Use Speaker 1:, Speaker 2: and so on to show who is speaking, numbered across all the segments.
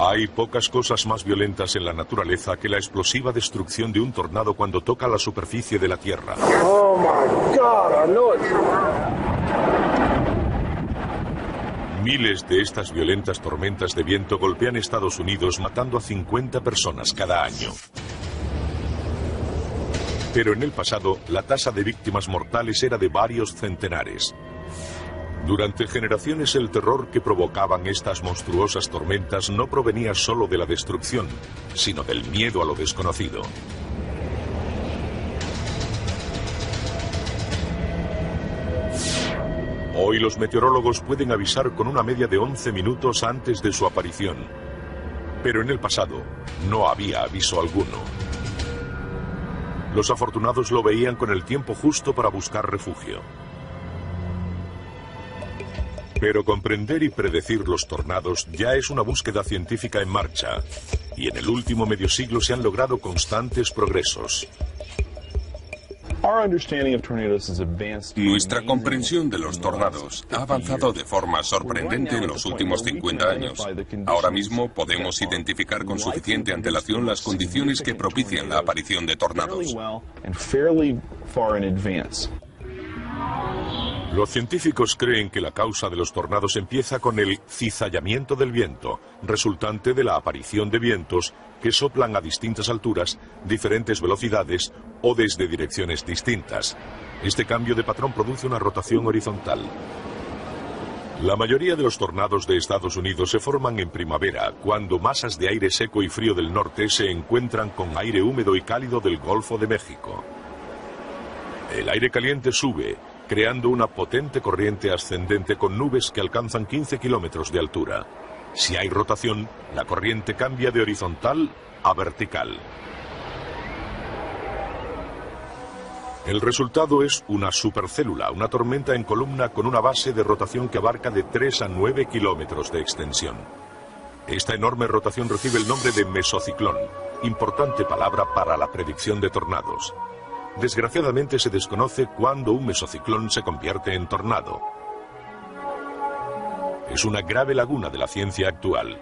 Speaker 1: Hay pocas cosas más violentas en la naturaleza que la explosiva destrucción de un tornado cuando toca la superficie de la Tierra.
Speaker 2: Oh my God, I know it.
Speaker 1: Miles de estas violentas tormentas de viento golpean Estados Unidos, matando a 50 personas cada año. Pero en el pasado, la tasa de víctimas mortales era de varios centenares. Durante generaciones, el terror que provocaban estas monstruosas tormentas no provenía solo de la destrucción, sino del miedo a lo desconocido. Hoy los meteorólogos pueden avisar con una media de 11 minutos antes de su aparición. Pero en el pasado no había aviso alguno. Los afortunados lo veían con el tiempo justo para buscar refugio. Pero comprender y predecir los tornados ya es una búsqueda científica en marcha, y en el último medio siglo se han logrado constantes progresos.
Speaker 3: Nuestra comprensión de los tornados ha avanzado de forma sorprendente en los últimos 50 años. Ahora mismo podemos identificar con suficiente antelación las condiciones que propician la aparición de tornados.
Speaker 1: Los científicos creen que la causa de los tornados empieza con el cizallamiento del viento, resultante de la aparición de vientos que soplan a distintas alturas, diferentes velocidades o desde direcciones distintas. Este cambio de patrón produce una rotación horizontal. La mayoría de los tornados de Estados Unidos se forman en primavera, cuando masas de aire seco y frío del norte se encuentran con aire húmedo y cálido del Golfo de México. El aire caliente sube, creando una potente corriente ascendente con nubes que alcanzan 15 kilómetros de altura. Si hay rotación, la corriente cambia de horizontal a vertical. El resultado es una supercélula, una tormenta en columna con una base de rotación que abarca de 3 a 9 kilómetros de extensión. Esta enorme rotación recibe el nombre de mesociclón, importante palabra para la predicción de tornados. Desgraciadamente se desconoce cuándo un mesociclón se convierte en tornado. Es una grave laguna de la ciencia actual.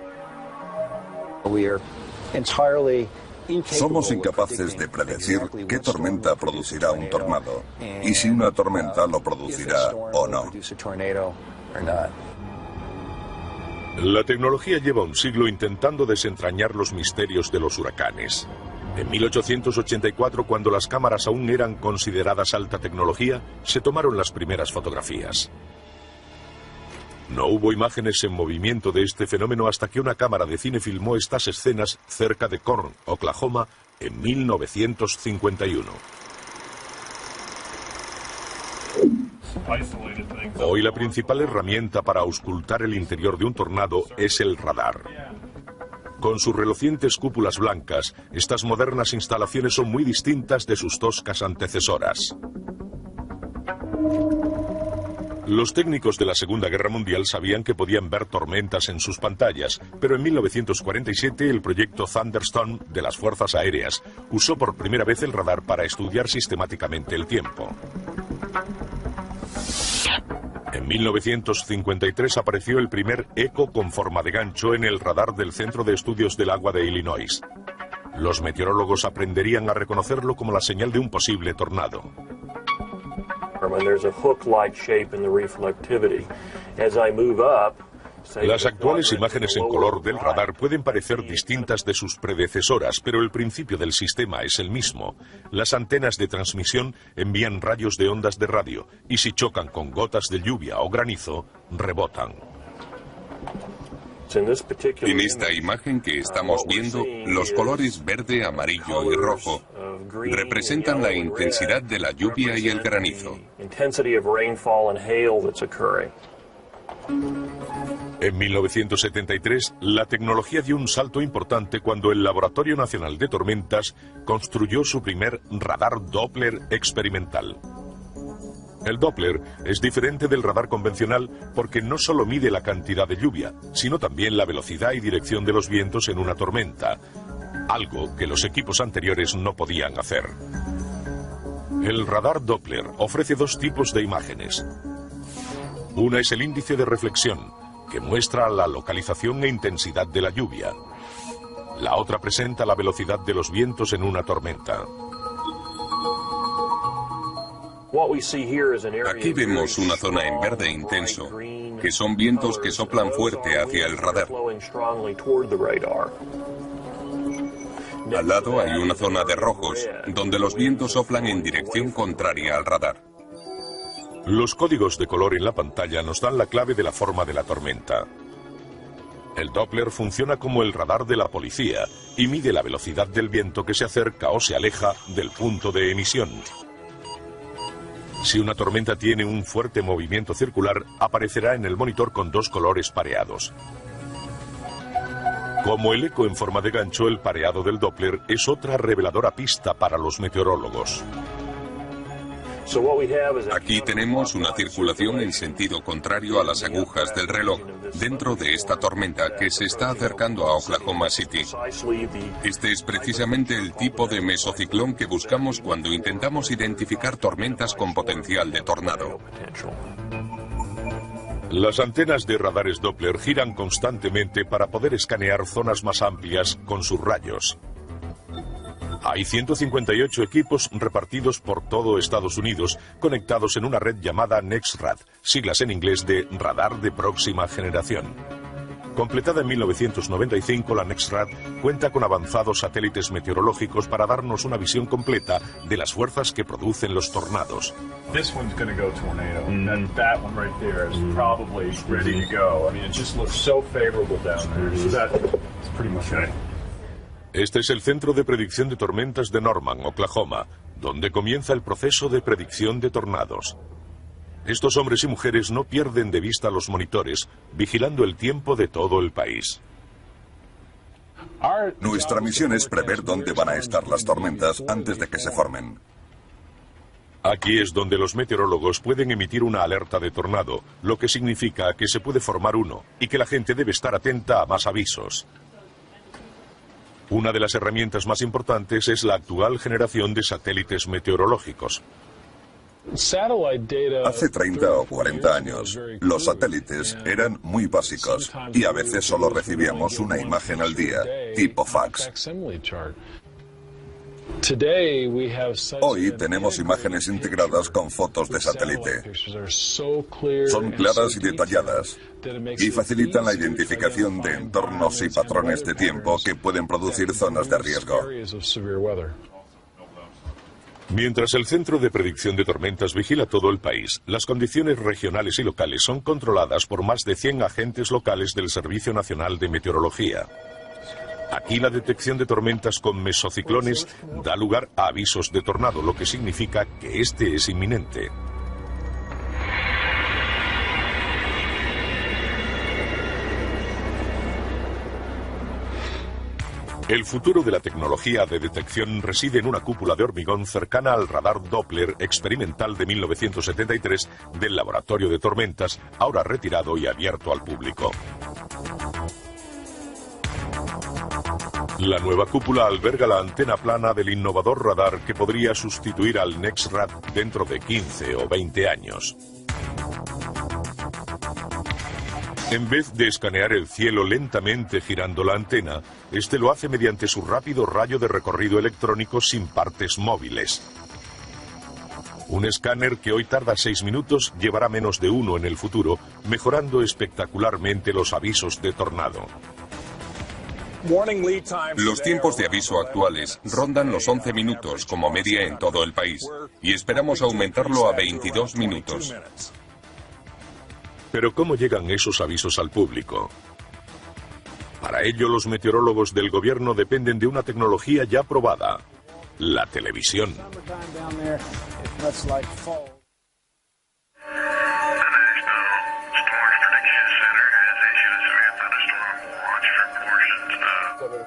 Speaker 4: Somos incapaces de predecir qué tormenta producirá un tornado y si una tormenta lo producirá o no.
Speaker 1: La tecnología lleva un siglo intentando desentrañar los misterios de los huracanes. En 1884, cuando las cámaras aún eran consideradas alta tecnología, se tomaron las primeras fotografías. No hubo imágenes en movimiento de este fenómeno hasta que una cámara de cine filmó estas escenas cerca de Corn, Oklahoma, en 1951. Hoy la principal herramienta para auscultar el interior de un tornado es el radar. Con sus relucientes cúpulas blancas, estas modernas instalaciones son muy distintas de sus toscas antecesoras. Los técnicos de la Segunda Guerra Mundial sabían que podían ver tormentas en sus pantallas, pero en 1947 el proyecto Thunderstorm de las Fuerzas Aéreas usó por primera vez el radar para estudiar sistemáticamente el tiempo. En 1953 apareció el primer eco con forma de gancho en el radar del Centro de Estudios del Agua de Illinois. Los meteorólogos aprenderían a reconocerlo como la señal de un posible tornado. Las actuales imágenes en color del radar pueden parecer distintas de sus predecesoras, pero el principio del sistema es el mismo. Las antenas de transmisión envían rayos de ondas de radio y si chocan con gotas de lluvia o granizo, rebotan.
Speaker 3: En esta imagen que estamos viendo, los colores verde, amarillo y rojo representan la intensidad de la lluvia y el granizo.
Speaker 1: En 1973, la tecnología dio un salto importante cuando el Laboratorio Nacional de Tormentas construyó su primer radar Doppler experimental. El Doppler es diferente del radar convencional porque no solo mide la cantidad de lluvia, sino también la velocidad y dirección de los vientos en una tormenta, algo que los equipos anteriores no podían hacer. El radar Doppler ofrece dos tipos de imágenes. Una es el índice de reflexión, que muestra la localización e intensidad de la lluvia. La otra presenta la velocidad de los vientos en una tormenta.
Speaker 3: Aquí vemos una zona en verde intenso, que son vientos que soplan fuerte hacia el radar. Al lado hay una zona de rojos, donde los vientos soplan en dirección contraria al radar.
Speaker 1: Los códigos de color en la pantalla nos dan la clave de la forma de la tormenta. El Doppler funciona como el radar de la policía y mide la velocidad del viento que se acerca o se aleja del punto de emisión. Si una tormenta tiene un fuerte movimiento circular, aparecerá en el monitor con dos colores pareados. Como el eco en forma de gancho, el pareado del Doppler es otra reveladora pista para los meteorólogos.
Speaker 3: Aquí tenemos una circulación en sentido contrario a las agujas del reloj, dentro de esta tormenta que se está acercando a Oklahoma City. Este es precisamente el tipo de mesociclón que buscamos cuando intentamos identificar tormentas con potencial de tornado.
Speaker 1: Las antenas de radares Doppler giran constantemente para poder escanear zonas más amplias con sus rayos. Hay 158 equipos repartidos por todo Estados Unidos, conectados en una red llamada NEXRAD, siglas en inglés de Radar de Próxima Generación. Completada en 1995, la NEXRAD cuenta con avanzados satélites meteorológicos para darnos una visión completa de las fuerzas que producen los tornados.
Speaker 5: This one's going to go tornado, and that one right there is probably ready to go. I mean, it just looks so favorable down there. So that's pretty much it.
Speaker 1: Este es el Centro de Predicción de Tormentas de Norman, Oklahoma, donde comienza el proceso de predicción de tornados. Estos hombres y mujeres no pierden de vista los monitores, vigilando el tiempo de todo el país.
Speaker 4: Nuestra misión es prever dónde van a estar las tormentas antes de que se formen.
Speaker 1: Aquí es donde los meteorólogos pueden emitir una alerta de tornado, lo que significa que se puede formar uno y que la gente debe estar atenta a más avisos. Una de las herramientas más importantes es la actual generación de satélites meteorológicos.
Speaker 4: Hace 30 o 40 años, los satélites eran muy básicos y a veces solo recibíamos una imagen al día, tipo fax. Hoy tenemos imágenes integradas con fotos de satélite. Son claras y detalladas y facilitan la identificación de entornos y patrones de tiempo que pueden producir zonas de riesgo.
Speaker 1: Mientras el Centro de Predicción de Tormentas vigila todo el país, las condiciones regionales y locales son controladas por más de 100 agentes locales del Servicio Nacional de Meteorología. Aquí la detección de tormentas con mesociclones da lugar a avisos de tornado, lo que significa que este es inminente. El futuro de la tecnología de detección reside en una cúpula de hormigón cercana al radar Doppler experimental de 1973 del Laboratorio de Tormentas, ahora retirado y abierto al público. La nueva cúpula alberga la antena plana del innovador radar que podría sustituir al NEXRAD dentro de 15 o 20 años. En vez de escanear el cielo lentamente girando la antena, este lo hace mediante su rápido rayo de recorrido electrónico sin partes móviles. Un escáner que hoy tarda 6 minutos llevará menos de 1 en el futuro, mejorando espectacularmente los avisos de tornado.
Speaker 3: Los tiempos de aviso actuales rondan los 11 minutos como media en todo el país y esperamos aumentarlo a 22 minutos.
Speaker 1: Pero ¿cómo llegan esos avisos al público? Para ello, los meteorólogos del gobierno dependen de una tecnología ya probada: la televisión.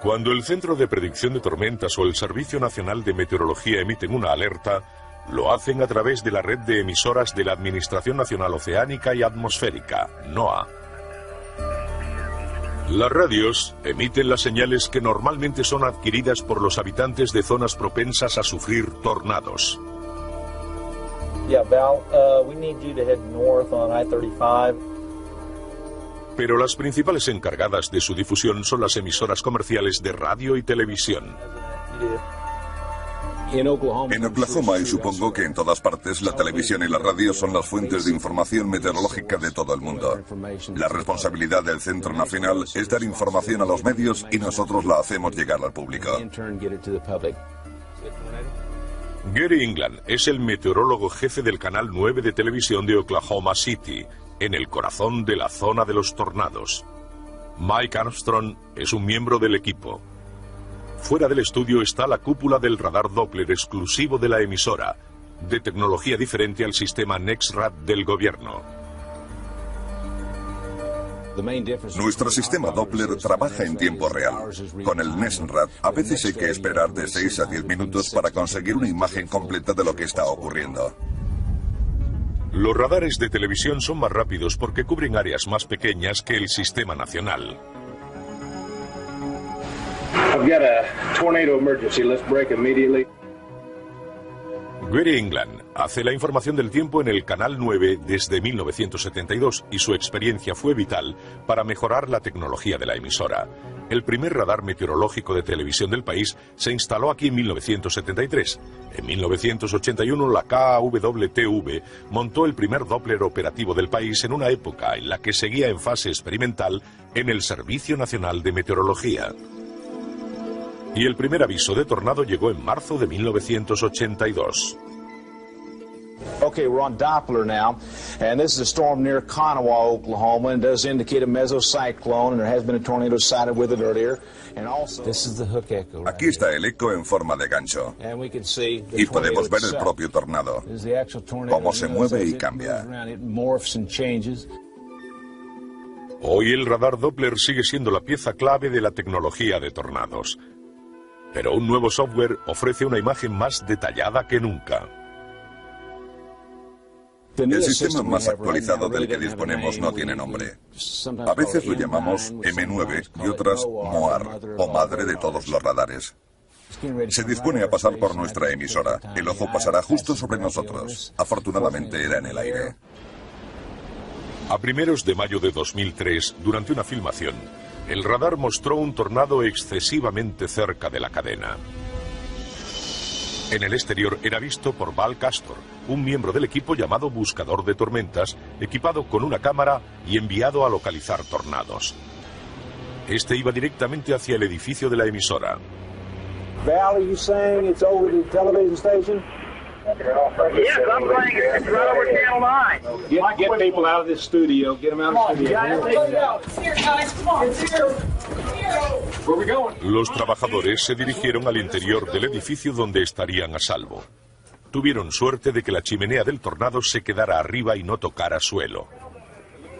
Speaker 1: Cuando el Centro de Predicción de Tormentas o el Servicio Nacional de Meteorología emiten una alerta, lo hacen a través de la red de emisoras de la Administración Nacional Oceánica y Atmosférica, NOAA. Las radios emiten las señales que normalmente son adquiridas por los habitantes de zonas propensas a sufrir tornados.
Speaker 6: Yeah, Val, we need you to head north on I-35.
Speaker 1: Pero las principales encargadas de su difusión son las emisoras comerciales de radio y televisión.
Speaker 4: En Oklahoma, y supongo que en todas partes, la televisión y la radio son las fuentes de información meteorológica de todo el mundo. La responsabilidad del Centro Nacional es dar información a los medios y nosotros la hacemos llegar al público.
Speaker 1: Gary England es el meteorólogo jefe del canal 9 de televisión de Oklahoma City, en el corazón de la zona de los tornados. Mike Armstrong es un miembro del equipo. Fuera del estudio está la cúpula del radar Doppler exclusivo de la emisora, de tecnología diferente al sistema NEXRAD del gobierno.
Speaker 4: Nuestro sistema Doppler trabaja en tiempo real. Con el NEXRAD a veces hay que esperar de 6 a 10 minutos para conseguir una imagen completa de lo que está ocurriendo.
Speaker 1: Los radares de televisión son más rápidos porque cubren áreas más pequeñas que el sistema nacional.
Speaker 2: I've got a tornado emergency. Let's break immediately.
Speaker 1: Gary England hace la información del tiempo en el Canal 9 desde 1972 y su experiencia fue vital para mejorar la tecnología de la emisora. El primer radar meteorológico de televisión del país se instaló aquí en 1973. En 1981 la KWTV montó el primer Doppler operativo del país en una época en la que seguía en fase experimental en el Servicio Nacional de Meteorología. Y el primer aviso de tornado llegó en marzo de 1982.
Speaker 6: Okay, we're on Doppler now, and this is a storm near Kanawha, Oklahoma, and does indicate a mesocyclone, and there has been a tornado sighted with it earlier. And also, this is the hook echo.
Speaker 4: Aquí está el eco en forma de gancho.
Speaker 6: And we can see the
Speaker 4: Y podemos ver el
Speaker 6: tornado
Speaker 4: propio tornado,
Speaker 6: itself. This is the actual tornado.
Speaker 4: cómo se mueve y cambia.
Speaker 6: It moves around, it morphs and changes.
Speaker 1: Hoy el radar Doppler sigue siendo la pieza clave de la tecnología de tornados. Pero un nuevo software ofrece una imagen más detallada que nunca.
Speaker 4: El sistema más actualizado del que disponemos no tiene nombre. A veces lo llamamos M9 y otras MOAR, o madre de todos los radares. Se dispone a pasar por nuestra emisora. El ojo pasará justo sobre nosotros. Afortunadamente era en el aire.
Speaker 1: A primeros de mayo de 2003, durante una filmación, el radar mostró un tornado excesivamente cerca de la cadena. En el exterior era visto por Val Castor, un miembro del equipo llamado Buscador de Tormentas, equipado con una cámara y enviado a localizar tornados. Este iba directamente hacia el edificio de la emisora.
Speaker 2: Val, are you saying it's over the television station?
Speaker 7: Yes, I'm saying it's right over Channel 9.
Speaker 2: Get people out of this studio. Get them out of the studio.
Speaker 7: Here, guys, come on. It's here.
Speaker 2: Where we going?
Speaker 1: Los trabajadores se dirigieron al interior del edificio donde estarían a salvo. Tuvieron suerte de que la chimenea del tornado se quedara arriba y no tocara suelo.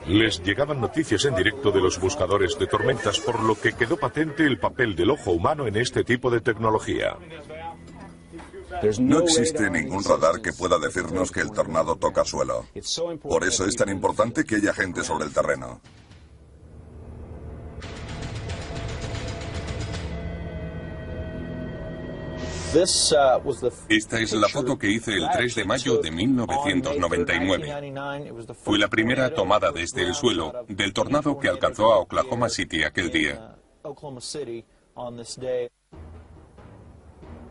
Speaker 1: Les llegaban noticias en directo de los buscadores de tormentas, por lo que quedó patente el papel del ojo humano en este tipo de tecnología.
Speaker 4: No existe ningún radar que pueda decirnos que el tornado toca suelo. Por eso es tan importante que haya gente sobre el terreno.
Speaker 3: Esta es la foto que hice el 3 de mayo de 1999. Fue la primera tomada desde el suelo del tornado que alcanzó a Oklahoma City aquel día.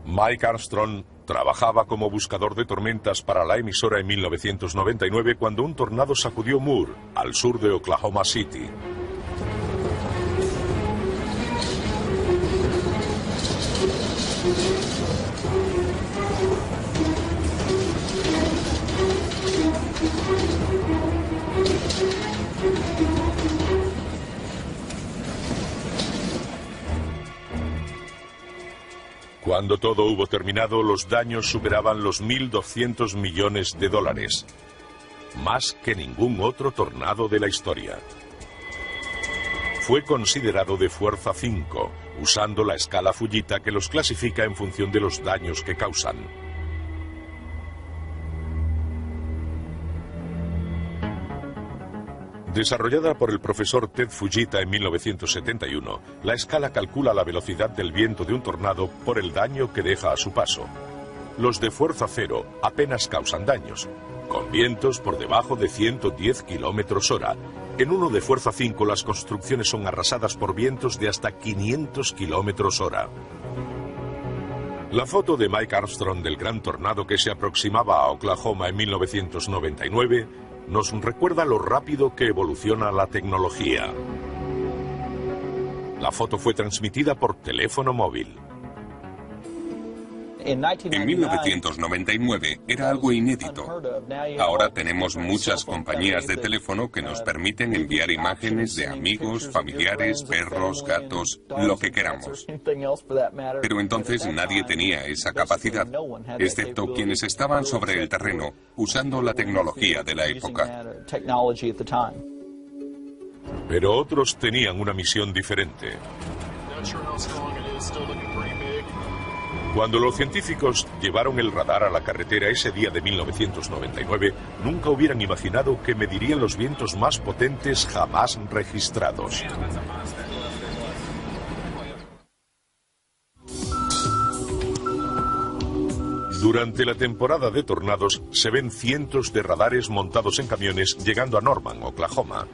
Speaker 1: Mike Armstrong trabajaba como buscador de tormentas para la emisora en 1999 cuando un tornado sacudió Moore, al sur de Oklahoma City. Cuando todo hubo terminado, los daños superaban los 1.200 millones de dólares. Más que ningún otro tornado de la historia. Fue considerado de fuerza 5, usando la escala Fujita que los clasifica en función de los daños que causan. Desarrollada por el profesor Ted Fujita en 1971, la escala calcula la velocidad del viento de un tornado por el daño que deja a su paso. los de fuerza cero apenas causan daños, con vientos por debajo de 110 km/h. En uno de fuerza 5 las construcciones son arrasadas por vientos de hasta 500 km/h. La foto de Mike Armstrong del gran tornado que se aproximaba a Oklahoma en 1999 nos recuerda lo rápido que evoluciona la tecnología. La foto fue transmitida por teléfono móvil.
Speaker 3: En 1999 era algo inédito. Ahora tenemos muchas compañías de teléfono que nos permiten enviar imágenes de amigos, familiares, perros, gatos, lo que queramos. Pero entonces nadie tenía esa capacidad, excepto quienes estaban sobre el terreno usando la tecnología de la época.
Speaker 1: Pero otros tenían una misión diferente. Cuando los científicos llevaron el radar a la carretera ese día de 1999, nunca hubieran imaginado que medirían los vientos más potentes jamás registrados. Durante la temporada de tornados se ven cientos de radares montados en camiones llegando a Norman, Oklahoma.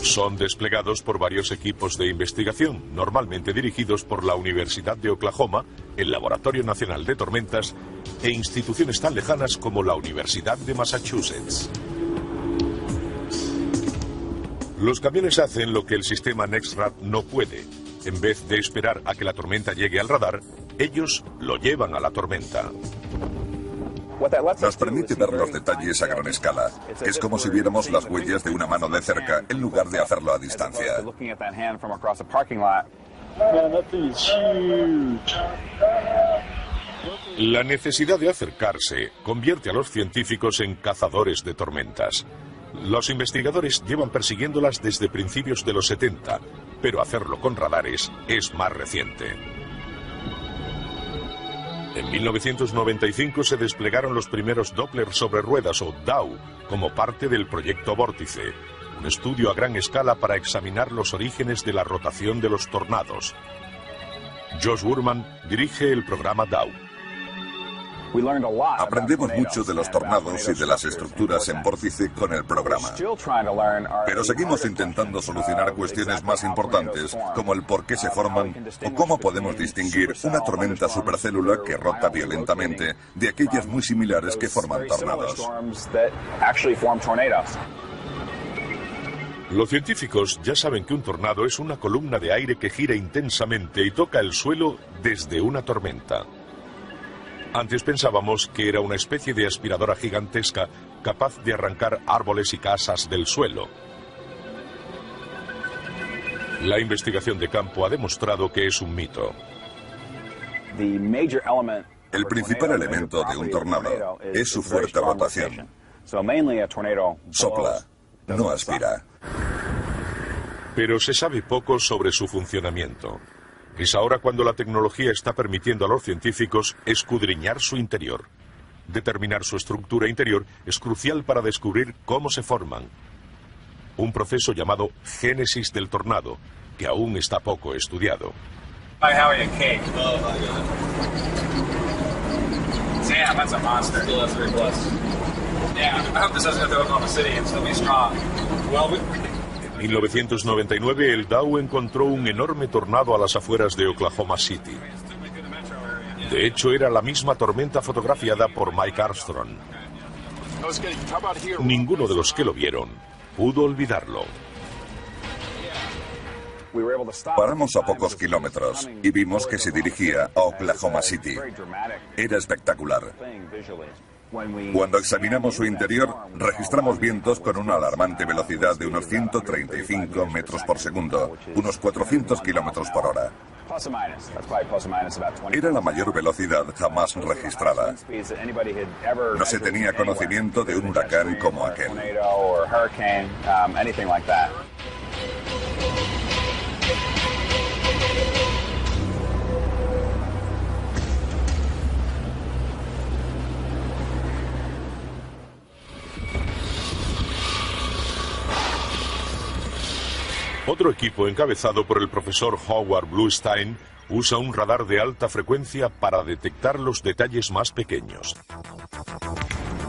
Speaker 1: Son desplegados por varios equipos de investigación, normalmente dirigidos por la Universidad de Oklahoma, el Laboratorio Nacional de Tormentas e instituciones tan lejanas como la Universidad de Massachusetts. Los camiones hacen lo que el sistema NEXRAD no puede. En vez de esperar a que la tormenta llegue al radar, ellos lo llevan a la tormenta.
Speaker 4: Nos permite ver los detalles a gran escala. Es como si viéramos las huellas de una mano de cerca en lugar de hacerlo a distancia.
Speaker 1: La necesidad de acercarse convierte a los científicos en cazadores de tormentas. Los investigadores llevan persiguiéndolas desde principios de los 70, pero hacerlo con radares es más reciente. En 1995 se desplegaron los primeros Doppler sobre ruedas o DAW como parte del proyecto Vórtice, un estudio a gran escala para examinar los orígenes de la rotación de los tornados. Josh Wurman dirige el programa DAW.
Speaker 4: Aprendemos mucho de los tornados y de las estructuras en vórtice con el programa. Pero seguimos intentando solucionar cuestiones más importantes, como el por qué se forman o cómo podemos distinguir una tormenta supercélula que rota violentamente de aquellas muy similares que forman tornados.
Speaker 1: Los científicos ya saben que un tornado es una columna de aire que gira intensamente y toca el suelo desde una tormenta. Antes pensábamos que era una especie de aspiradora gigantesca capaz de arrancar árboles y casas del suelo. La investigación de campo ha demostrado que es un mito.
Speaker 4: El principal elemento de un tornado es su fuerte rotación. Sopla, no aspira.
Speaker 1: Pero se sabe poco sobre su funcionamiento. Es ahora cuando la tecnología está permitiendo a los científicos escudriñar su interior. Determinar su estructura interior es crucial para descubrir cómo se forman. Un proceso llamado génesis del tornado, que aún está poco estudiado. En 1999 el DAW encontró un enorme tornado a las afueras de Oklahoma City. De hecho, era la misma tormenta fotografiada por Mike Armstrong. Ninguno de los que lo vieron pudo olvidarlo.
Speaker 4: Paramos a pocos kilómetros y vimos que se dirigía a Oklahoma City. Era espectacular. Cuando examinamos su interior, registramos vientos con una alarmante velocidad de unos 135 metros por segundo, unos 400 kilómetros por hora. Era la mayor velocidad jamás registrada. No se tenía conocimiento de un huracán como aquel.
Speaker 1: Otro equipo encabezado por el profesor Howard Bluestein usa un radar de alta frecuencia para detectar los detalles más pequeños.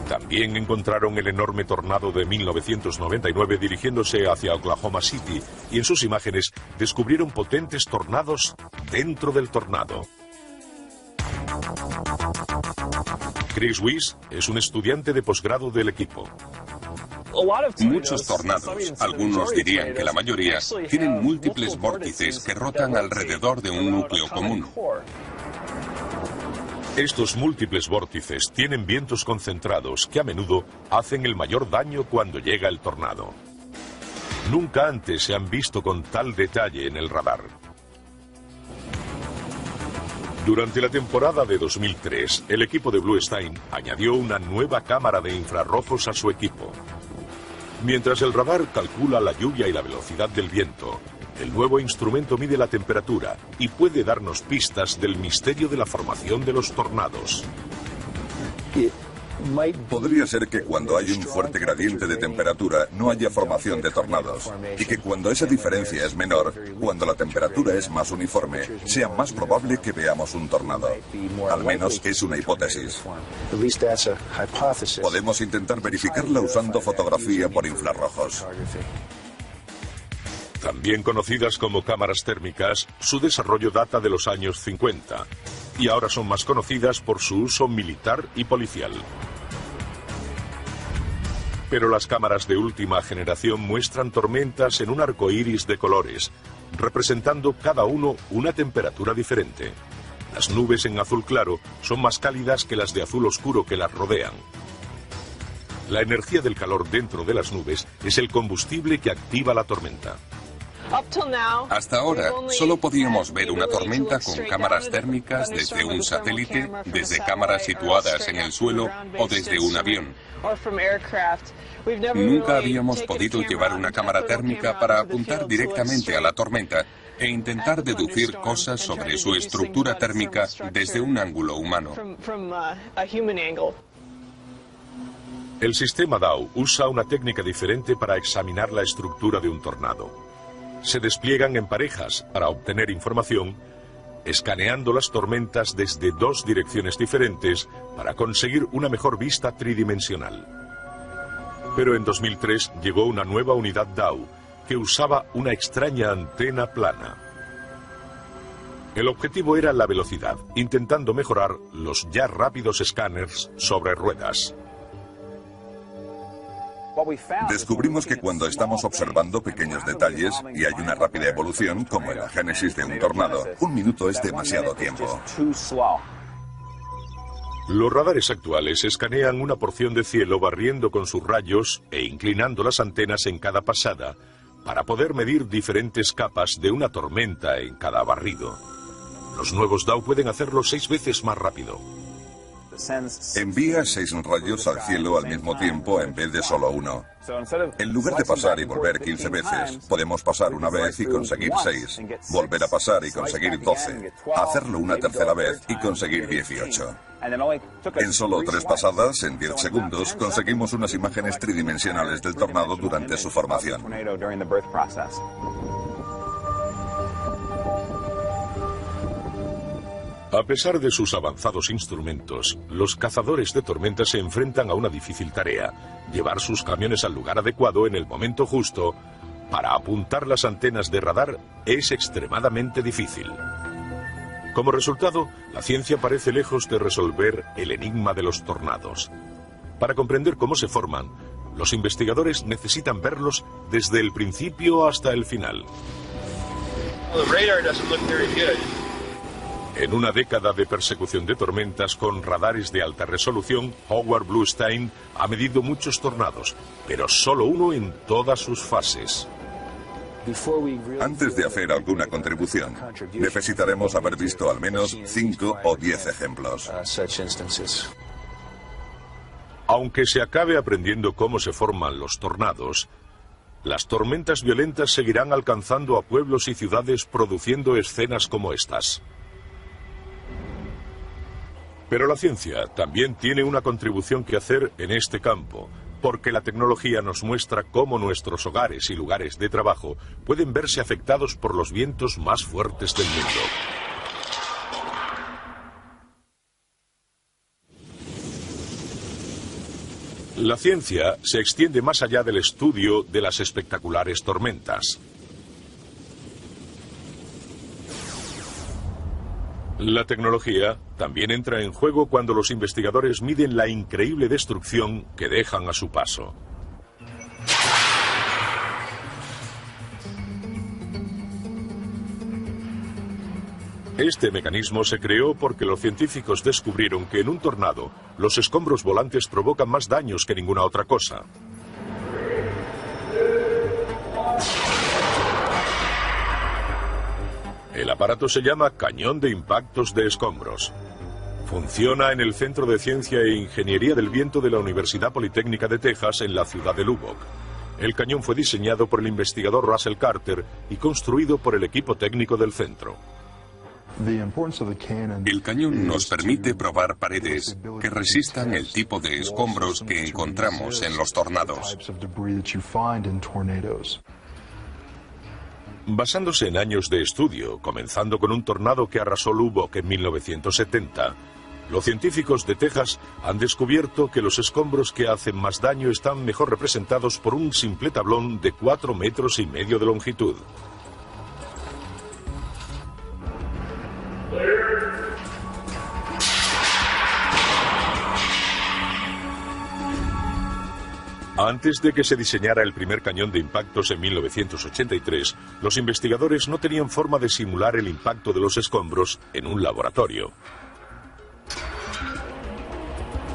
Speaker 1: También encontraron el enorme tornado de 1999 dirigiéndose hacia Oklahoma City y en sus imágenes descubrieron potentes tornados dentro del tornado. Chris Weiss es un estudiante de posgrado del equipo.
Speaker 3: Muchos tornados, algunos dirían que la mayoría, tienen múltiples vórtices que rotan alrededor de un núcleo común.
Speaker 1: Estos múltiples vórtices tienen vientos concentrados que a menudo hacen el mayor daño cuando llega el tornado. Nunca antes se han visto con tal detalle en el radar. Durante la temporada de 2003, el equipo de Bluestein añadió una nueva cámara de infrarrojos a su equipo. Mientras el radar calcula la lluvia y la velocidad del viento, el nuevo instrumento mide la temperatura y puede darnos pistas del misterio de la formación de los tornados.
Speaker 4: Podría ser que cuando hay un fuerte gradiente de temperatura no haya formación de tornados, y que cuando esa diferencia es menor, cuando la temperatura es más uniforme, sea más probable que veamos un tornado. Al menos es una hipótesis. Podemos intentar verificarla usando fotografía por infrarrojos.
Speaker 1: También conocidas como cámaras térmicas, su desarrollo data de los años 50 y ahora son más conocidas por su uso militar y policial. Pero las cámaras de última generación muestran tormentas en un arco iris de colores, representando cada uno una temperatura diferente. Las nubes en azul claro son más cálidas que las de azul oscuro que las rodean. La energía del calor dentro de las nubes es el combustible que activa la tormenta.
Speaker 3: Hasta ahora, solo podíamos ver una tormenta con cámaras térmicas desde un satélite, desde cámaras situadas en el suelo o desde un avión. Nunca habíamos podido llevar una cámara térmica para apuntar directamente a la tormenta e intentar deducir cosas sobre su estructura térmica desde un ángulo humano.
Speaker 1: El sistema DAO usa una técnica diferente para examinar la estructura de un tornado. Se despliegan en parejas para obtener información, escaneando las tormentas desde dos direcciones diferentes para conseguir una mejor vista tridimensional. Pero en 2003 llegó una nueva unidad DAO que usaba una extraña antena plana. El objetivo era la velocidad, intentando mejorar los ya rápidos escáneres sobre ruedas.
Speaker 4: Descubrimos que cuando estamos observando pequeños detalles y hay una rápida evolución, como en la génesis de un tornado, un minuto es demasiado tiempo.
Speaker 1: Los radares actuales escanean una porción de cielo barriendo con sus rayos e inclinando las antenas en cada pasada para poder medir diferentes capas de una tormenta en cada barrido. Los nuevos DAO pueden hacerlo 6 veces más rápido.
Speaker 4: Envía 6 rayos al cielo al mismo tiempo en vez de solo uno. En lugar de pasar y volver 15 veces, podemos pasar una vez y conseguir 6, volver a pasar y conseguir 12, hacerlo una tercera vez y conseguir 18. En solo 3 pasadas, en 10 segundos, conseguimos unas imágenes tridimensionales del tornado durante su formación.
Speaker 1: A pesar de sus avanzados instrumentos, los cazadores de tormentas se enfrentan a una difícil tarea: llevar sus camiones al lugar adecuado en el momento justo. Para apuntar las antenas de radar es extremadamente difícil. Como resultado, la ciencia parece lejos de resolver el enigma de los tornados. Para comprender cómo se forman, los investigadores necesitan verlos desde el principio hasta el final. En una década de persecución de tormentas con radares de alta resolución, Howard Bluestein ha medido muchos tornados, pero solo uno en todas sus fases.
Speaker 4: Antes de hacer alguna contribución, necesitaremos haber visto al menos 5 o 10 ejemplos.
Speaker 1: Aunque se acabe aprendiendo cómo se forman los tornados, las tormentas violentas seguirán alcanzando a pueblos y ciudades produciendo escenas como estas. Pero la ciencia también tiene una contribución que hacer en este campo, porque la tecnología nos muestra cómo nuestros hogares y lugares de trabajo pueden verse afectados por los vientos más fuertes del mundo. La ciencia se extiende más allá del estudio de las espectaculares tormentas. La tecnología también entra en juego cuando los investigadores miden la increíble destrucción que dejan a su paso. Este mecanismo se creó porque los científicos descubrieron que en un tornado los escombros volantes provocan más daños que ninguna otra cosa. El aparato se llama Cañón de Impactos de Escombros. Funciona en el Centro de Ciencia e Ingeniería del Viento de la Universidad Politécnica de Texas en la ciudad de Lubbock. El cañón fue diseñado por el investigador Russell Carter y construido por el equipo técnico del centro.
Speaker 3: El cañón nos permite probar paredes que resistan el tipo de escombros que encontramos en los tornados.
Speaker 1: Basándose en años de estudio, comenzando con un tornado que arrasó Lubbock en 1970, los científicos de Texas han descubierto que los escombros que hacen más daño están mejor representados por un simple tablón de 4,5 metros de longitud. Antes de que se diseñara el primer cañón de impactos en 1983, los investigadores no tenían forma de simular el impacto de los escombros en un laboratorio.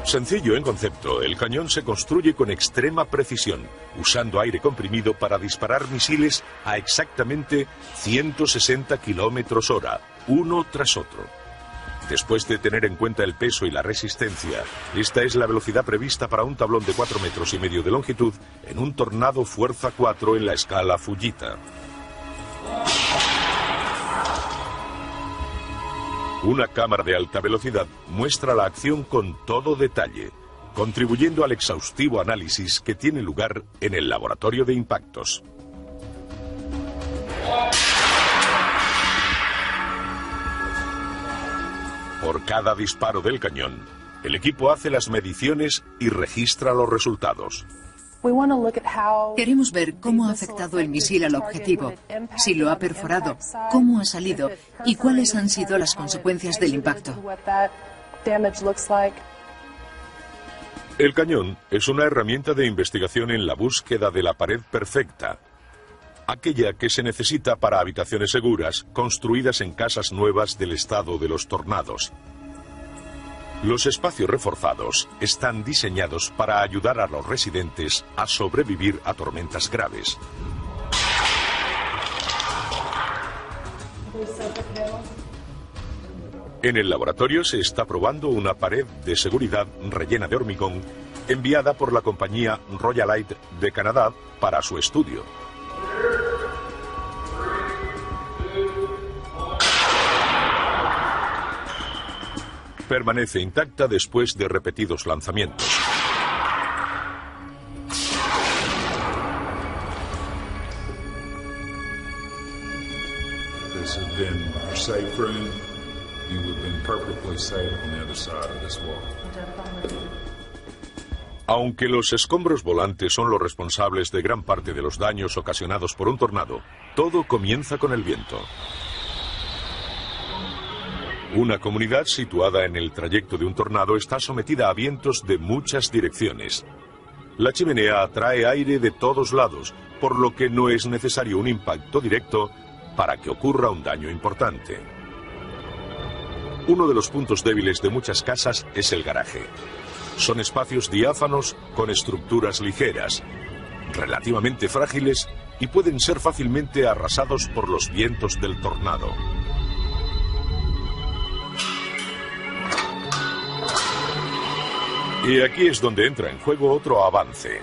Speaker 1: Sencillo en concepto, el cañón se construye con extrema precisión, usando aire comprimido para disparar misiles a exactamente 160 km/h, uno tras otro. Después de tener en cuenta el peso y la resistencia, esta es la velocidad prevista para un tablón de 4,5 metros de longitud en un tornado fuerza 4 en la escala Fujita. Una cámara de alta velocidad muestra la acción con todo detalle, contribuyendo al exhaustivo análisis que tiene lugar en el laboratorio de impactos. Por cada disparo del cañón, el equipo hace las mediciones y registra los resultados.
Speaker 8: Queremos ver cómo ha afectado el misil al objetivo, si lo ha perforado, cómo ha salido y cuáles han sido las consecuencias del impacto.
Speaker 1: El cañón es una herramienta de investigación en la búsqueda de la pared perfecta, aquella que se necesita para habitaciones seguras construidas en casas nuevas del estado de los tornados. Los espacios reforzados están diseñados para ayudar a los residentes a sobrevivir a tormentas graves. En el laboratorio se está probando una pared de seguridad rellena de hormigón enviada por la compañía Royalite de Canadá para su estudio. Permanece intacta después de repetidos lanzamientos.
Speaker 9: This has been our safe room. You would have been perfectly safe on the other side of this wall.
Speaker 1: Aunque los escombros volantes son los responsables de gran parte de los daños ocasionados por un tornado, todo comienza con el viento. Una comunidad situada en el trayecto de un tornado está sometida a vientos de muchas direcciones. La chimenea atrae aire de todos lados, por lo que no es necesario un impacto directo para que ocurra un daño importante. Uno de los puntos débiles de muchas casas es el garaje. Son espacios diáfanos con estructuras ligeras, relativamente frágiles y pueden ser fácilmente arrasados por los vientos del tornado. Y aquí es donde entra en juego otro avance: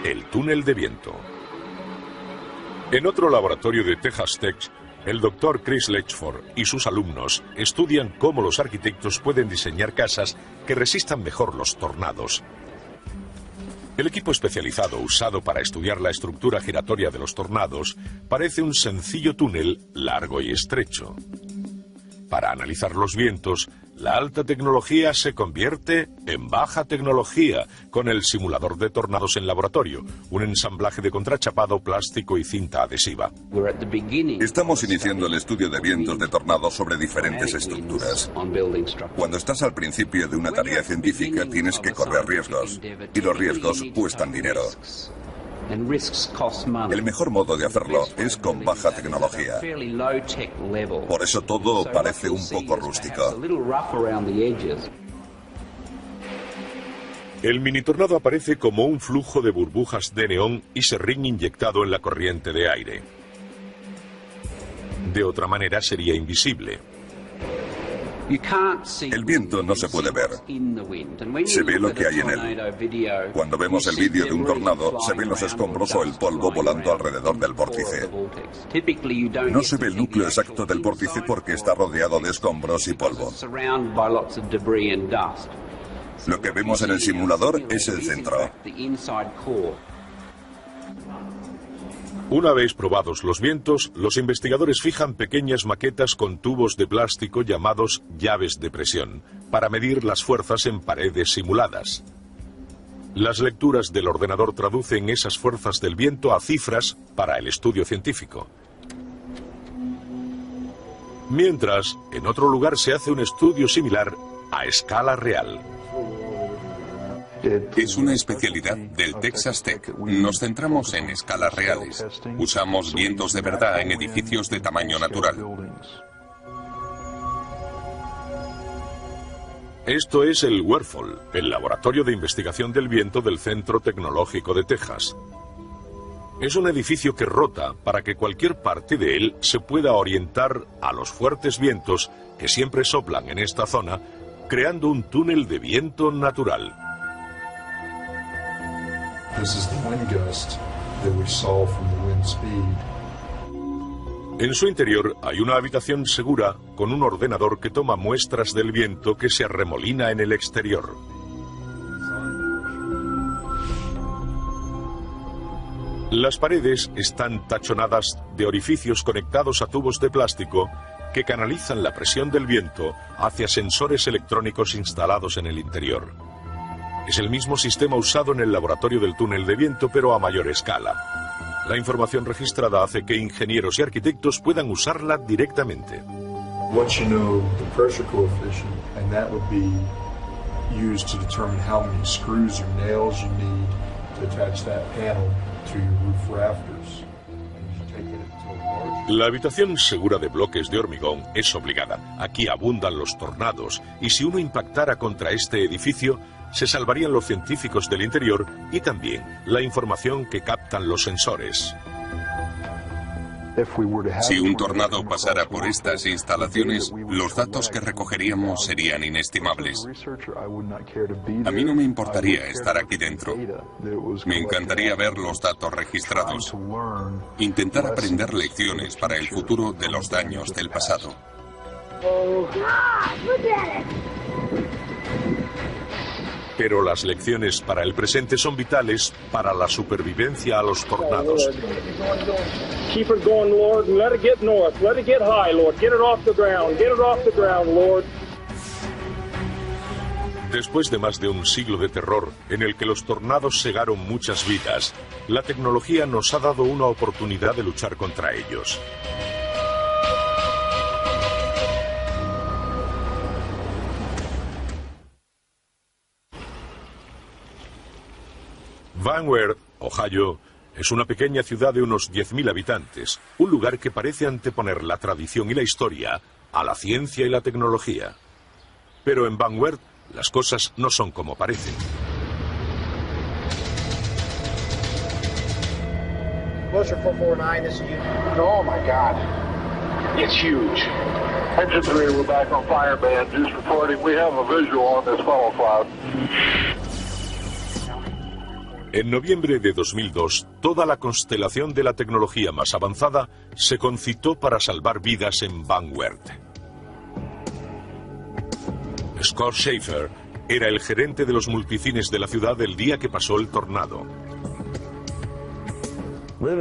Speaker 1: el túnel de viento. En otro laboratorio de Texas Tech, El doctor Chris Ledgeford y sus alumnos estudian cómo los arquitectos pueden diseñar casas que resistan mejor los tornados. El equipo especializado usado para estudiar la estructura giratoria de los tornados parece un sencillo túnel largo y estrecho. Para analizar los vientos, la alta tecnología se convierte en baja tecnología con el simulador de tornados en laboratorio, un ensamblaje de contrachapado, plástico y cinta adhesiva.
Speaker 4: Estamos iniciando el estudio de vientos de tornados sobre diferentes estructuras. Cuando estás al principio de una tarea científica tienes que correr riesgos, y los riesgos cuestan dinero. El mejor modo de hacerlo es con baja tecnología. Por eso todo parece un poco rústico.
Speaker 1: El mini tornado aparece como un flujo de burbujas de neón y serrín inyectado en la corriente de aire. De otra manera sería invisible.
Speaker 4: El viento no se puede ver. Se ve lo que hay en él. Cuando vemos el vídeo de un tornado, se ven los escombros o el polvo volando alrededor del vórtice. No se ve el núcleo exacto del vórtice porque está rodeado de escombros y polvo. Lo que vemos en el simulador es el centro.
Speaker 1: Una vez probados los vientos, los investigadores fijan pequeñas maquetas con tubos de plástico llamados llaves de presión, para medir las fuerzas en paredes simuladas. Las lecturas del ordenador traducen esas fuerzas del viento a cifras para el estudio científico. Mientras, en otro lugar se hace un estudio similar a escala real.
Speaker 3: Es una especialidad del Texas Tech. Nos centramos en escalas reales. Usamos vientos de verdad en edificios de tamaño natural.
Speaker 1: Esto es el WERFOL, el Laboratorio de Investigación del Viento del Centro Tecnológico de Texas. Es un edificio que rota para que cualquier parte de él se pueda orientar a los fuertes vientos que siempre soplan en esta zona, creando un túnel de viento natural. En su interior hay una habitación segura con un ordenador que toma muestras del viento que se arremolina en el exterior. Las paredes están tachonadas de orificios conectados a tubos de plástico que canalizan la presión del viento hacia sensores electrónicos instalados en el interior. Es el mismo sistema usado en el laboratorio del túnel de viento, pero a mayor escala. La información registrada hace que ingenieros y arquitectos puedan usarla directamente.
Speaker 10: Once you know the pressure coefficient, and that would be used to determine how many screws or nails you need to attach that panel to your roof rafters.
Speaker 1: La habitación segura de bloques de hormigón es obligada. Aquí abundan los tornados, y si uno impactara contra este edificio, se salvarían los científicos del interior y también la información que captan los sensores.
Speaker 3: Si un tornado pasara por estas instalaciones, los datos que recogeríamos serían inestimables. A mí no me importaría estar aquí dentro. Me encantaría ver los datos registrados. Intentar aprender lecciones para el futuro de los daños del pasado.
Speaker 1: Pero las lecciones para el presente son vitales para la supervivencia a los tornados.
Speaker 2: Keep it going, Lord, and let it get north. Let it get high, Lord. Get it off the ground. Get it off the ground, Lord.
Speaker 1: Después de más de un siglo de terror en el que los tornados cegaron muchas vidas, la tecnología nos ha dado una oportunidad de luchar contra ellos. Van Wert, Ohio, es una pequeña ciudad de unos 10.000 habitantes, un lugar que parece anteponer la tradición y la historia a la ciencia y la tecnología. Pero en Van Wert las cosas no son como parecen.
Speaker 2: Buster 449, this is you. Oh my God. It's huge.
Speaker 11: Engine 3, we're back on fire, man. Just reporting. We have a visual on this funnel cloud.
Speaker 1: En noviembre de 2002, toda la constelación de la tecnología más avanzada se concitó para salvar vidas en Van Wert. Scott Schaefer era el gerente de los multicines de la ciudad el día que pasó el tornado.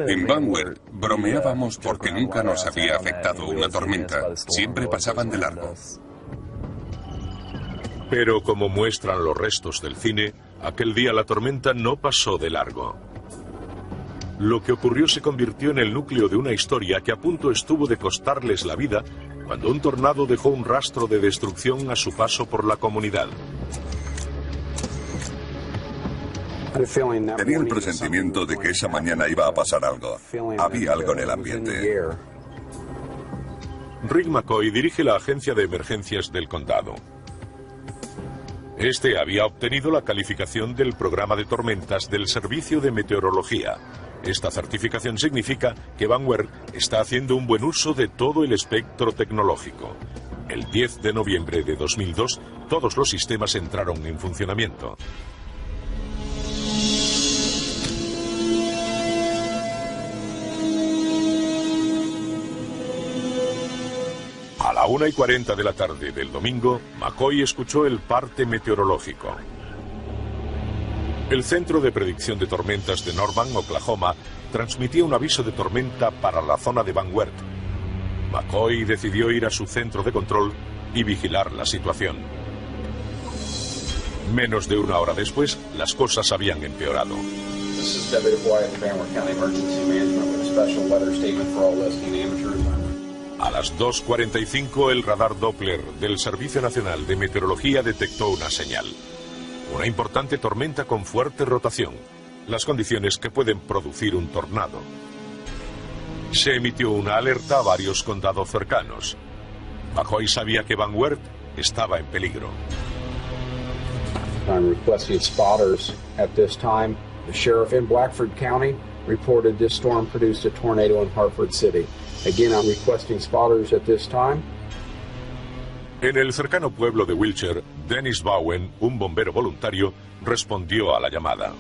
Speaker 3: En Van Wert bromeábamos porque nunca nos había afectado una tormenta. Siempre pasaban de largo.
Speaker 1: Pero como muestran los restos del cine, aquel día la tormenta no pasó de largo. Lo que ocurrió se convirtió en el núcleo de una historia que a punto estuvo de costarles la vida cuando un tornado dejó un rastro de destrucción a su paso por la comunidad.
Speaker 4: Tenía el presentimiento de que esa mañana iba a pasar algo. Había algo en el ambiente.
Speaker 1: Rick McCoy dirige la agencia de emergencias del condado. Este había obtenido la calificación del programa de tormentas del Servicio de Meteorología. Esta certificación significa que Van Wert está haciendo un buen uso de todo el espectro tecnológico. El 10 de noviembre de 2002, todos los sistemas entraron en funcionamiento. A la 1:40 de la tarde del domingo, McCoy escuchó el parte meteorológico. El Centro de Predicción de Tormentas de Norman, Oklahoma, transmitía un aviso de tormenta para la zona de Van Wert. McCoy decidió ir a su centro de control y vigilar la situación. Menos de una hora después, las cosas habían empeorado. A las 2:45 el radar Doppler del Servicio Nacional de Meteorología detectó una señal. Una importante tormenta con fuerte rotación, las condiciones que pueden producir un tornado. Se emitió una alerta a varios condados cercanos. McCoy sabía que Van Wert estaba en peligro.
Speaker 12: I'm requesting spotters at this time. The sheriff in Blackford County reported this storm produced a tornado in Hartford City. Again, I'm requesting spotters at this time.
Speaker 1: En el cercano pueblo de Wilcher, Dennis Bowen, un bombero voluntario, respondió a la llamada.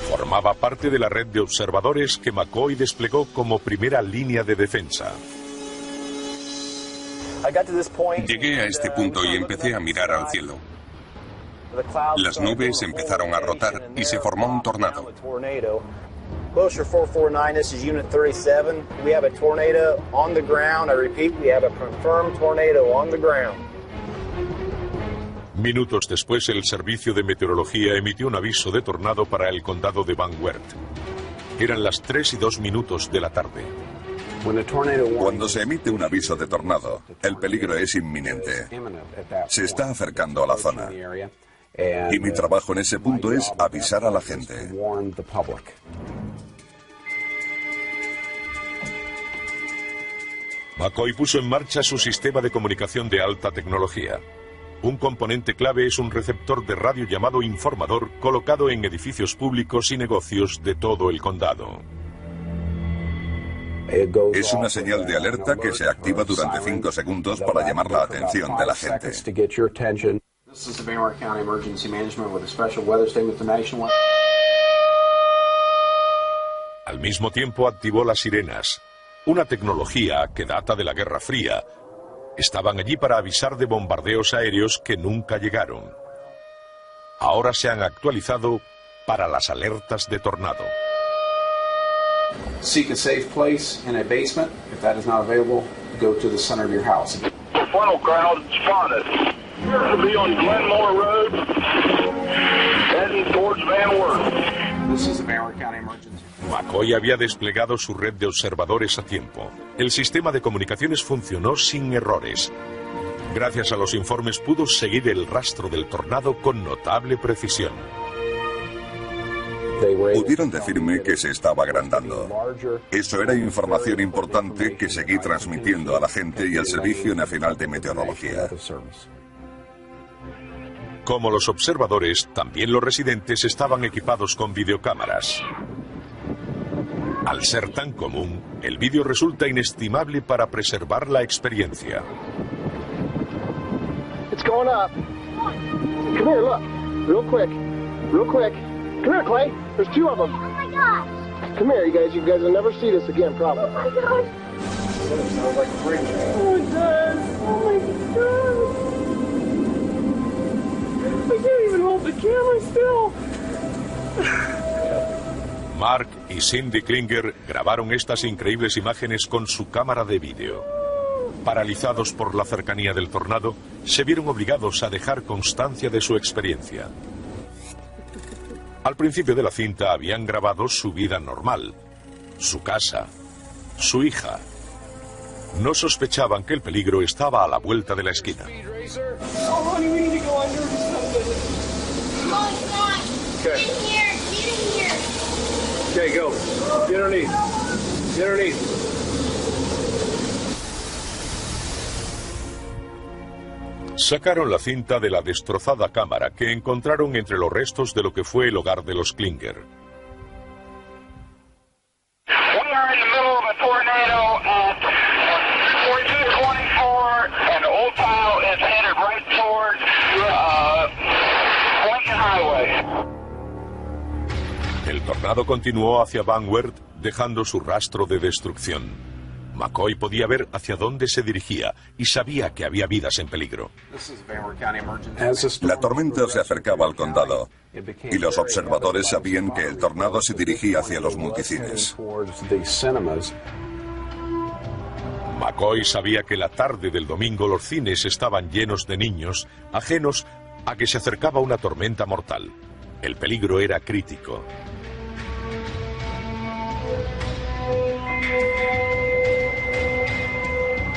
Speaker 1: Formaba parte de la red de observadores que McCoy desplegó como primera línea de defensa.
Speaker 3: Llegué a este punto y empecé a mirar al cielo. Las nubes empezaron a rotar y se formó un tornado.
Speaker 13: Closer 449, this is Unit 37. We have a tornado on the ground. I repeat, we have a confirmed tornado on the ground.
Speaker 1: Minutos después, el Servicio de Meteorología emitió un aviso de tornado para el condado de Van Wert. Eran las 3:02 de la tarde.
Speaker 4: Cuando se emite un aviso de tornado, el peligro es inminente. Se está acercando a la zona. Y mi trabajo en ese punto es avisar a la gente.
Speaker 1: McCoy puso en marcha su sistema de comunicación de alta tecnología. Un componente clave es un receptor de radio llamado informador colocado en edificios públicos y negocios de todo el condado.
Speaker 4: Es una señal de alerta que se activa durante 5 segundos para llamar la atención de la gente.
Speaker 1: Al mismo tiempo activó las sirenas, una tecnología que data de la Guerra Fría. Estaban allí para avisar de bombardeos aéreos que nunca llegaron. Ahora se han actualizado para las alertas de tornado.
Speaker 12: Seek a safe place in a basement. If that is not available, go to the center of your house.
Speaker 11: Funnel crowd spotted. We're to be on Glenmore Road, heading towards Van Wert.
Speaker 12: This is the Van Wert County Emergency.
Speaker 1: McCoy había desplegado su red de observadores a tiempo. El sistema de comunicaciones funcionó sin errores. Gracias a los informes pudo seguir el rastro del tornado con notable precisión.
Speaker 4: Pudieron decirme que se estaba agrandando. Eso era información importante que seguí transmitiendo a la gente y al Servicio Nacional de Meteorología.
Speaker 1: Como los observadores, también los residentes estaban equipados con videocámaras. Al ser tan común, el vídeo resulta inestimable para preservar la experiencia.
Speaker 2: It's going up. Come here, look. Real quick.
Speaker 14: Real quick. Come here, Clay. There's 2 of them.
Speaker 15: Oh my gosh.
Speaker 14: Come here, you guys. You guys will never see this again, probably.
Speaker 15: Oh my gosh.
Speaker 14: It sounds like a bridge.
Speaker 15: Oh, it does. Oh my gosh. I can't even hold the camera still.
Speaker 1: Mark y Cindy Klinger grabaron estas increíbles imágenes con su cámara de vídeo. Paralizados por la cercanía del tornado, se vieron obligados a dejar constancia de su experiencia. Al principio de la cinta habían grabado su vida normal, su casa, su hija. No sospechaban que el peligro estaba a la vuelta de la esquina.
Speaker 15: Oh, honey, we need to go under something.
Speaker 11: Oh, God.
Speaker 14: Okay.
Speaker 11: Get in here. Get in here.
Speaker 14: Okay, go. Get underneath. Get underneath.
Speaker 1: Sacaron la cinta de la destrozada cámara que encontraron entre los restos de lo que fue el hogar de los Klinger.
Speaker 11: We are in the middle of a tornado at 4224, and the old pile is headed right toward Lincoln Highway.
Speaker 1: El tornado continuó hacia Van Wert, dejando su rastro de destrucción. McCoy podía ver hacia dónde se dirigía y sabía que había vidas en peligro.
Speaker 4: La tormenta se acercaba al condado y los observadores sabían que el tornado se dirigía hacia los multicines.
Speaker 1: McCoy sabía que la tarde del domingo los cines estaban llenos de niños, ajenos a que se acercaba una tormenta mortal. El peligro era crítico.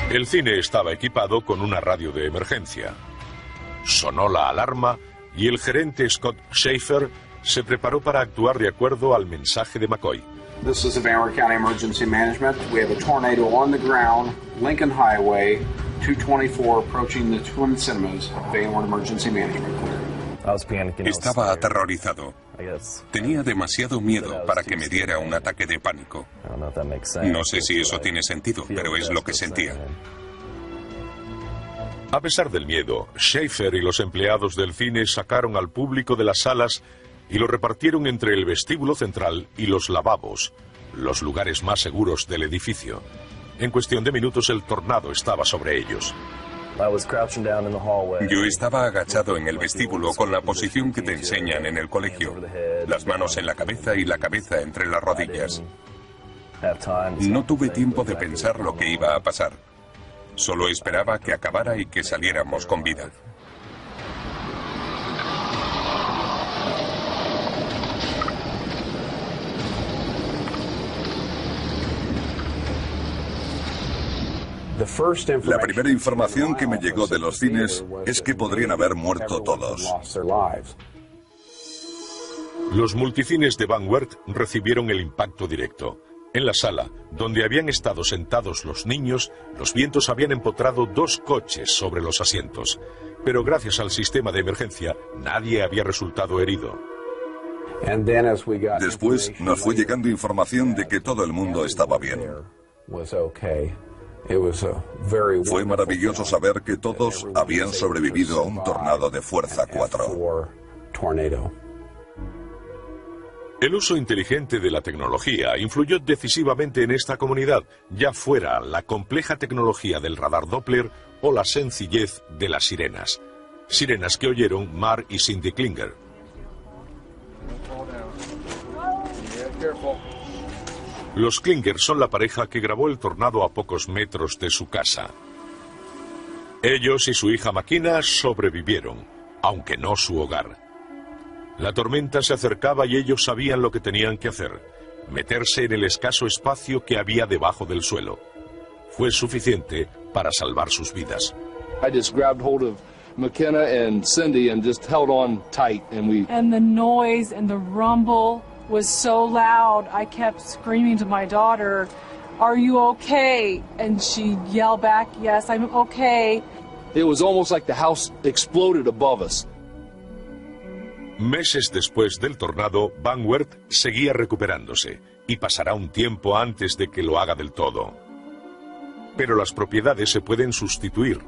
Speaker 1: El cine estaba equipado con una radio de emergencia. Sonó la alarma y el gerente Scott Schaefer se preparó para actuar de acuerdo al mensaje de McCoy.
Speaker 12: This is the Van Wert County Emergency Management. We have a tornado on the ground, Lincoln Highway, 224 approaching the Twin Cinemas. Van Wert Emergency Management clear.
Speaker 3: Estaba aterrorizado. Tenía demasiado miedo para que me diera un ataque de pánico. No sé si eso tiene sentido, pero es lo que sentía.
Speaker 1: A pesar del miedo, Schaefer y los empleados del cine sacaron al público de las salas y lo repartieron entre el vestíbulo central y los lavabos, los lugares más seguros del edificio. En cuestión de minutos el tornado estaba sobre ellos.
Speaker 3: Yo estaba agachado en el vestíbulo con la posición que te enseñan en el colegio, las manos en la cabeza y la cabeza entre las rodillas. No tuve tiempo de pensar lo que iba a pasar. Solo esperaba que acabara y que saliéramos con vida.
Speaker 4: La primera información que me llegó de los cines es que podrían haber muerto todos.
Speaker 1: Los multicines de Van Wert recibieron el impacto directo. En la sala, donde habían estado sentados los niños, los vientos habían empotrado 2 coches sobre los asientos. Pero gracias al sistema de emergencia, nadie había resultado herido.
Speaker 4: Después nos fue llegando información de que todo el mundo estaba bien. Fue maravilloso saber que todos habían sobrevivido a un tornado de fuerza 4.
Speaker 1: El uso inteligente de la tecnología influyó decisivamente en esta comunidad, ya fuera la compleja tecnología del radar Doppler o la sencillez de las sirenas. Sirenas que oyeron Mark y Cindy Klinger. Los Klinger son la pareja que grabó el tornado a pocos metros de su casa. Ellos y su hija Makina sobrevivieron, aunque no su hogar. La tormenta se acercaba y ellos sabían lo que tenían que hacer: meterse en el escaso espacio que había debajo del suelo. Fue suficiente para salvar sus vidas.
Speaker 16: I just grabbed hold of McKenna and Cindy and just held on tight, and we...
Speaker 17: And the noise and the rumble was so loud, I kept screaming to my daughter, "Are you okay?" And she yelled back, "Yes, I'm okay."
Speaker 16: It was almost like the house exploded above us.
Speaker 1: Meses después del tornado, Van Wert seguía recuperándose y pasará un tiempo antes de que lo haga del todo. Pero las propiedades se pueden sustituir,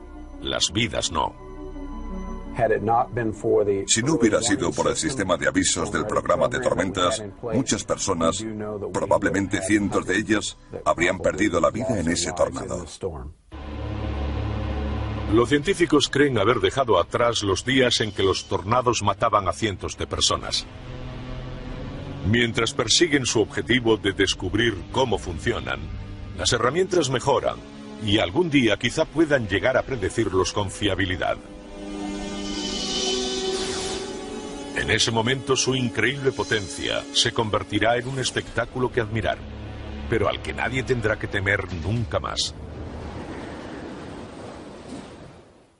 Speaker 1: las vidas no.
Speaker 4: Si no hubiera sido por el sistema de avisos del programa de tormentas, muchas personas, probablemente cientos de ellas, habrían perdido la vida en ese tornado.
Speaker 1: Los científicos creen haber dejado atrás los días en que los tornados mataban a cientos de personas. Mientras persiguen su objetivo de descubrir cómo funcionan, las herramientas mejoran y algún día quizá puedan llegar a predecirlos con fiabilidad. En ese momento su increíble potencia se convertirá en un espectáculo que admirar, pero al que nadie tendrá que temer nunca más.